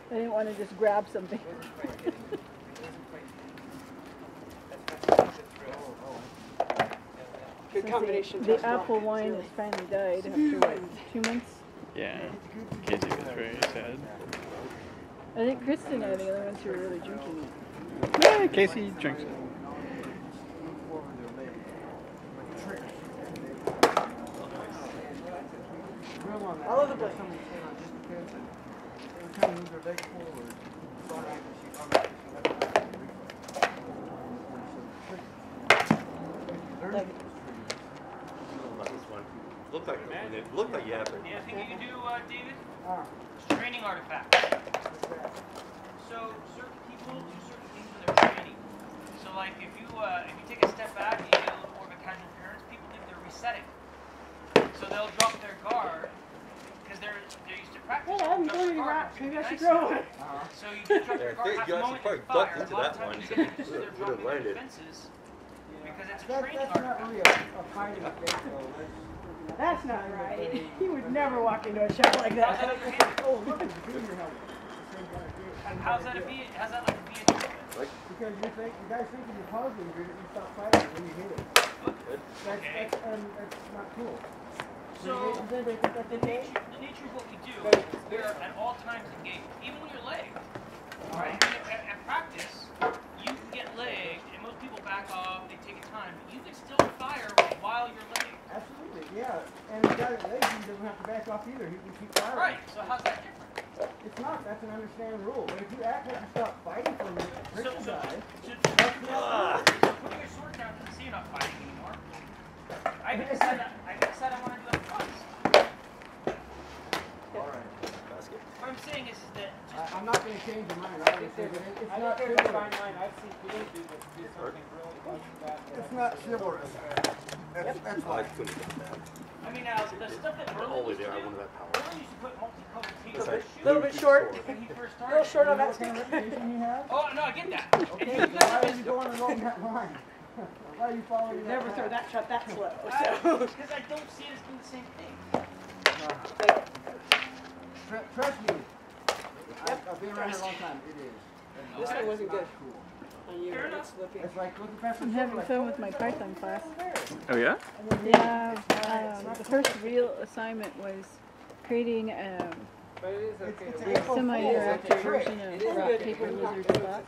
I didn't want to just grab something. Good combination. The apple wine has finally died after what, 2 months? Yeah. Casey was very sad. I think Kristen and I are the only ones who are really drinking it. Yeah, Casey drinks it. I love the place. Looked like you have it. Yeah, I think you can do, David? Training artifacts. So certain people do certain things when they're training. So like if you take a step back and you get a little more of a casual appearance, people think they're resetting. So they'll drop their guard because they're used to practice. Yeah, I'm going to rock. Maybe I should grow it. So you can drop your guard half a moment and fire. A lot of times you get used to their dropping their defenses because it's a training artifact. Not really a fighting thing, though. That's not right. He would never walk into a shop like that. Oh, look at the junior helmet. How's that like a VHS? Because you guys think if you're positive, you stop fighting when you hit it. That's not cool. So the nature of what we do, we're at all times engaged, even when you're lagged. Right? At practice, you can get lagged, and most people back off. They take a time, but you can still fire while you're lagged. Absolutely, yeah. And the guy that lays, he doesn't have to back off either. He can keep firing. Right. So how's that different? It's not. That's an understand rule. But if you act like you stop fighting for a minute, So putting your sword down doesn't say you're not fighting anymore. I decided I want to do it twice. All right. Basket. What I'm saying is that I'm not going to change your mind, obviously, but it's not chivalrous. I've seen people do something really bad. It's not chivalrous. That's why. I couldn't get that. I mean, now the stuff that Merlin Only used to there, I do, wanted that power. Merlin used to put multicolored tape on A his shoes little bit short. when he first A started. little short on that stick. Reputation you have? Oh no, I get that. Okay, then why are you going along that line? Why are you following that Never path? throw that shot that slow. Because I don't see it as being the same thing. Trust me. I've been around here a long time. It is. This one wasn't good. Cool. Fair enough. It's like looking past I'm having fun with my Python class. Oh yeah? Yeah, the first real assignment was creating a But it is okay. semi-interactive version of rock, paper, lizard, clock.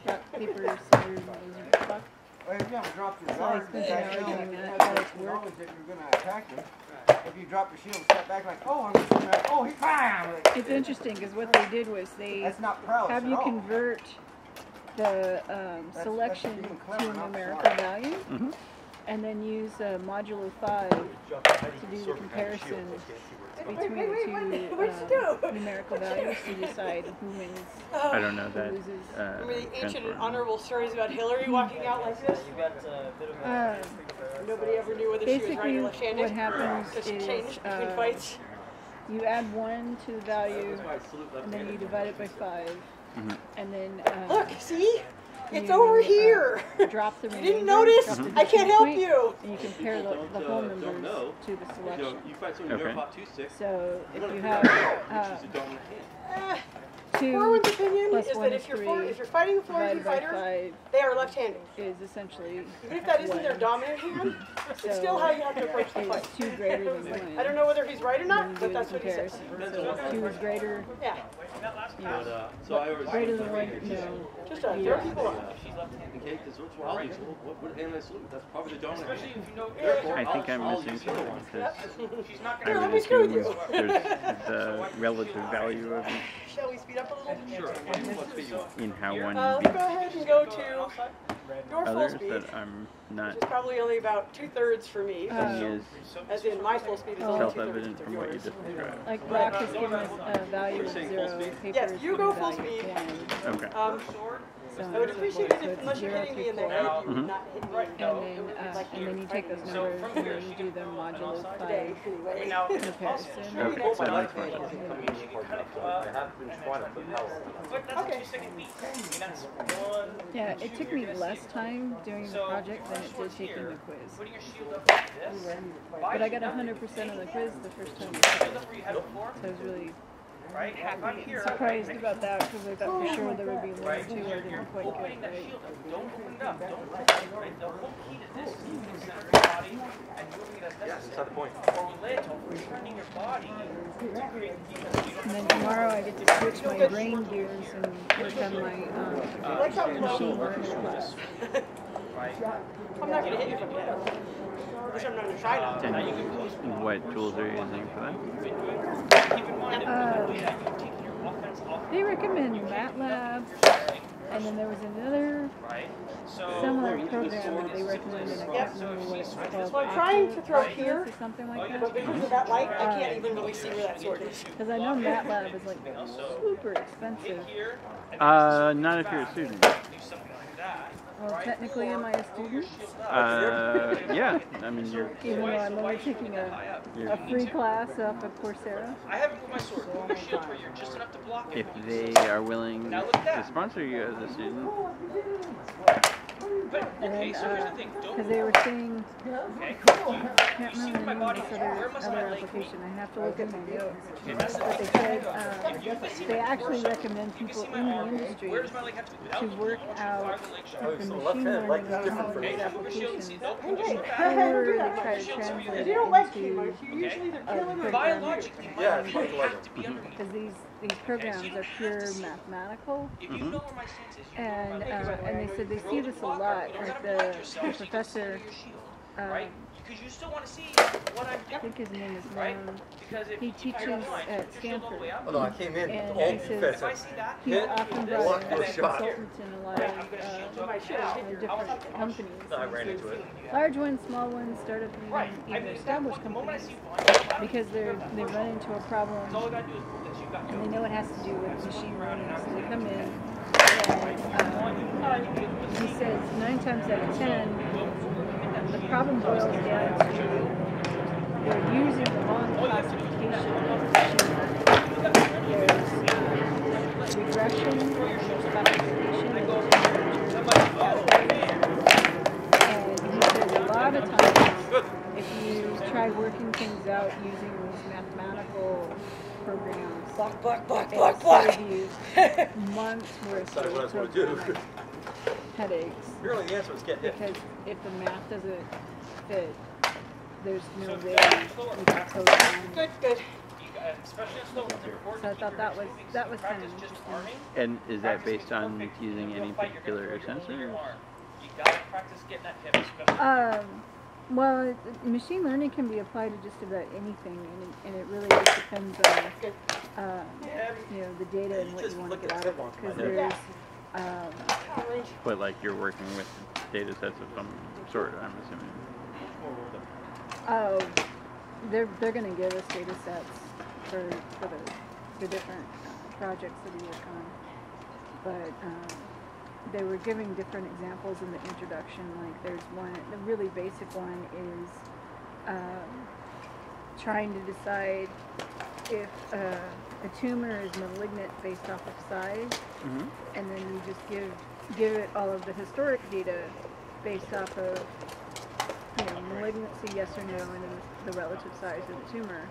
Rock, paper, scissors, lizard, clock. Well, if you haven't dropped your So I guard, spent then an hour you doing know that, that how it's it's work. knowledge that you're going to attack them. If you drop your shield and step back like, oh, I'm just going to, oh, he's fine. It's interesting because what they did was they That's not prowess have at you all. convert the selection being to clever, a not numerical smart. value, Mm-hmm. and then use modulo 5 to do the comparison between the two numerical values to decide who wins, I don't know who that. loses. Remember the ancient and transfer. honorable stories about Hillary walking out like this? Nobody ever knew whether she was right Basically, or what left-handed. happens Because she is changed between fights. you add 1 to the value, and then you divide it by 5, Mhm. and then Look, see? It's you, over here. Drop the You remainder. didn't notice? drop the I can't help point, you. And you compare the whole numbers to the selection. You fight someone Okay. who never fought 2-6. So if you Choose have a dominant hand. 2 Corwin's opinion plus is 1 that is if 3 you're fighting a Florentine divided by fighter, 5 they are left-handed. is essentially Even if that isn't their 1. dominant hand, So it's still how you have to approach the is fight. 2 greater than 1. I don't know whether he's right or Then not, you do but the that's what he says. comparison. So if 2 is greater, Yeah, So I always greater than 1, no. just throw people off. Okay, because what's wrong? What hand I salute? That's probably the dominant Especially hand. if you know. Therefore, I think I'm I'll missing use the other something one. because She's not I gonna. Here, let would me screw with assume you. there's the relative value of Shall we speed up a little? Sure. What speed you want? in how one Let's beats go ahead and go to your full others speed, that I'm not which is probably only about 2/3 for me. seeing as As in, my full speed is only 2/3 self-evident of from what you yours. just described. Like rock is given us a value of 0, paper Yes, is you given go a full value speed. of 1. Okay. So I would appreciate it so if, it's unless you're 0 hitting me through in the 4. head, you Mhm. would not hit me. And then you take those numbers and then you do the modulo 5 Today, anyway. comparison. Okay, Next so one. next one. I have been trying to put power. Okay. Yeah, it took me less time doing the project than it did taking the quiz. Putting your shield up like this. But I got 100% on the quiz the first time I took it. Up where you had it before. So I was really right? If I'm here, Surprised about that because I thought for sure there would be one or right? two I You're didn't quite opening get that right. shield up. Don't open it up. Don't let it, right? The whole key to this is moving the center of your body and moving it as necessary. That's the point. Or related to turning your body to create the defense. And then tomorrow I get to switch my brain gears and work on my machine learning class. Right? I'm not gonna hit you from the head. At least I'm not gonna try not to. And what tools are you using for that? Keep in mind, if you're taking your offense off, They recommend MATLAB, and then there was another right? So similar program that they recommended. I can't remember what it's called. So I'm trying to throw here, Or something like but that. because of that light, I can't even really see where that sword is. Because I know MATLAB is like super expensive. here, Not if you're a student. do something like that. Well, technically, am I a student? Yeah. I mean, you're. Even though I'm only taking a free class off of Coursera. I haven't put my sword. Put your shield where you're just enough to block it. If they are willing to sponsor you as a student, But okay, so here's the thing. Because Don't. they were saying, Okay. can't remember the name of this other application. I have to look at my notes. But they said they actually recommend people in the industry Where does my leg have to be? to work out the So machine left hand, like, learning is different of for these me. applications Hey, before they try to translate because it you don't like too into much. You usually either kill him or Biologically, my Yeah, leg it's like have to be under me. because these programs are pure mathematical. If you know where my stance is, you know And where my leg is. and they said they see this a lot. You don't Like gotta protect the yourself, so you can professor, still your shield, right? Because you still want to see what I'm I doing, think his name is right? Ron. Because if He if you're teaches blind, at put your shield all the way Stanford. Oh no, I came in And all he says- defensive. If I see that, He's Hit, often block, brought in or as a shot. consultant in a lot of different companies. No, I ran into it. Large ones, small ones, startup, right? even I mean, established the moment I companies. see blind, Because they run into a problem all I gotta do is prove that you got and they know it has to do with machine learning. So they come in and he says 9 times out of 10, the problem boils down to they're using the wrong classification of machine learning. There's regression, there's classification, and there's categories. And he says a lot of times, if you try working things out using these mathematical programs, it'll save you months worth That's what I was going to do. of headaches. Really, the answer was get hit. Because if the math doesn't fit, there's no way you can code around it. Good. especially in slow motion reports. So I thought that was kind of just interesting. arming. And is that Practice based on perfect. using You're any gonna fight, you're gonna particular throw your sensor? arm. You gotta practice getting that hip, especially. Well, machine learning can be applied to just about anything, and it really just depends on, you know, the data and what you want to get out of it. Because there's, But like you're working with data sets of some sort, I'm assuming. they're going to give us data sets for the different projects that we work on. But they were giving different examples in the introduction. Like there's one, the really basic one is trying to decide if a tumor is malignant based off of size, and then you just give it all of the historic data based off of, you know, malignancy, yes or no, and then the relative size of the tumor.